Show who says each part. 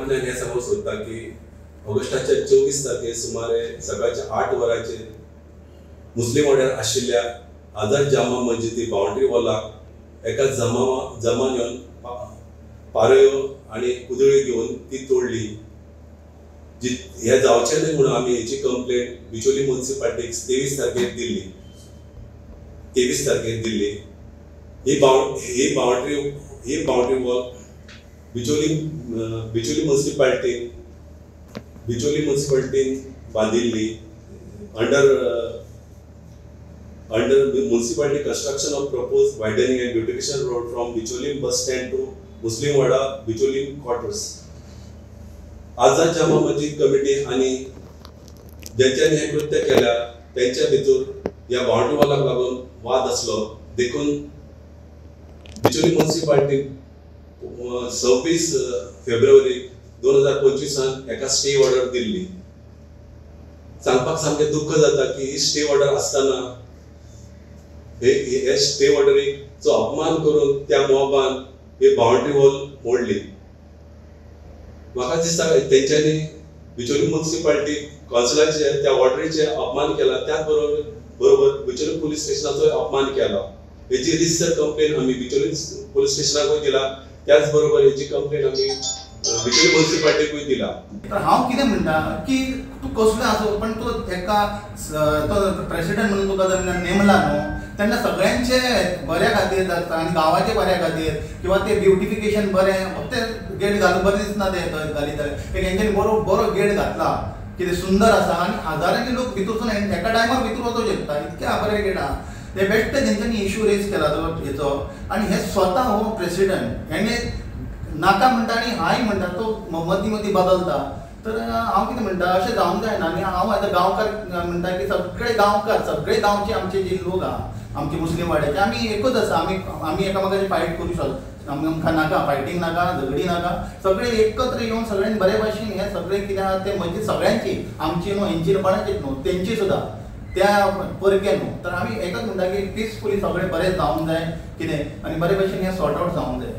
Speaker 1: हे समोर सोदता की ऑगस्टाच्या 24 तारखेर सुमारे सकाळच्या 8 वरांचेर मुस्लिम वाड्यार आशिल्ल्या आझाद जामा मस्जिदी बाउंड्री वॉलाक एका जमान येवन पारयो आनी कुदळी घेवन ती तोडली. हे जावचें न्हय म्हणून आमी हेची कंप्लेंट बिचोली म्युनिसिपालिटीक 23 तारखेर दिल्ली. ही बाउंड्री वॉल बिचोली म्युनिसिपालिटीन बांदिल्ली under municipality construction of proposed widening and beautification road from Bicholim bus stand to Muslim Wada Bicholim quarters. Azad Jama Masjid committee आणि ज्यांच्यानी हे कृत्य केल्या त्यांच्या भितर या बाउंड्री वॉलाक लागून वाद असलो देखून बिचोली म्युनिसिपालिटी 26 फेब्रुवारी 2025 एका स्टे ऑर्डर दिल्ली. सांगपाक सामकें दुःख जाता की ही स्टे ऑर्डर असताना हे स्टे ऑर्डरीचो अपमान करून त्या मॉबान ही बाउंड्री वॉल मोडली. म्हाका दिसता तेंच्यांनी बिचोली म्युनिसिपालिटी काउन्सिलाचे त्या ऑर्डरीचे अपमान केला, त्याच बरोबर बिचोली पुलीस स्टेशनाचो अपमान केला. हेची रिसर कंप्लेन आमी बिचोली पुलीस स्टेशनाकूय दिला, त्याच बरोबर हेची कंप्लेन आमी बिचोली म्युनिसिपालिटीकूय दिला.
Speaker 2: तर हांव कितें म्हणटा की तूं कसलो आसो पण तूं एका तो प्रेसिडेंट म्हणून तुका जर नेमला न्हू तेन्ना सगळ्यांचे बऱ्या खातीर जाता आनी गांवाचे बऱ्या खातीर किंवा ते ब्युटिफिकेशन बरें फक्त गेट घालून बरें दिसना ते घालीत तेंच्यांनी बरो गेट घातला कितें सुंदर आसा आनी हजारांनी लोक भितरसून एका टायमार भितर वचूंक शकता इतके बरें गेट आहा. ते बेश्टे तेंच्यांनी इश्यू रेज केला तो हेचो आनी हे स्वता हो प्रेसिडेंट हेणे नाका म्हणटा आनी हाय म्हणटा तो मदीं बदलता. तर हांव कितें म्हणटा अशें जावंक जायना आनी हांव आतां गांवकार म्हणटा की सगळे गांवचे आमचे जे लोक आहा आमचे मुस्लिम वाड्याचे आमी एकूच आसा. आमी एकामेकाची फायट करूं शकता, आमकां नाका फायटींग नाका झगडी नाका, सगळे एकत्र येवन सगळ्यांनी बरे भाशेन हे सगळे कितें आहा ते मस्जिद सगळ्यांची आमची न्हू हेंची कोणाचीच न्हू तेंची सुद्दां त्या परके न्हू. तर आमी एकच म्हणटा की पिसफुली सगळे बरें जावंक जाय कितें आनी बरे भाशेन हें सॉर्ट आवट जावंक जाय.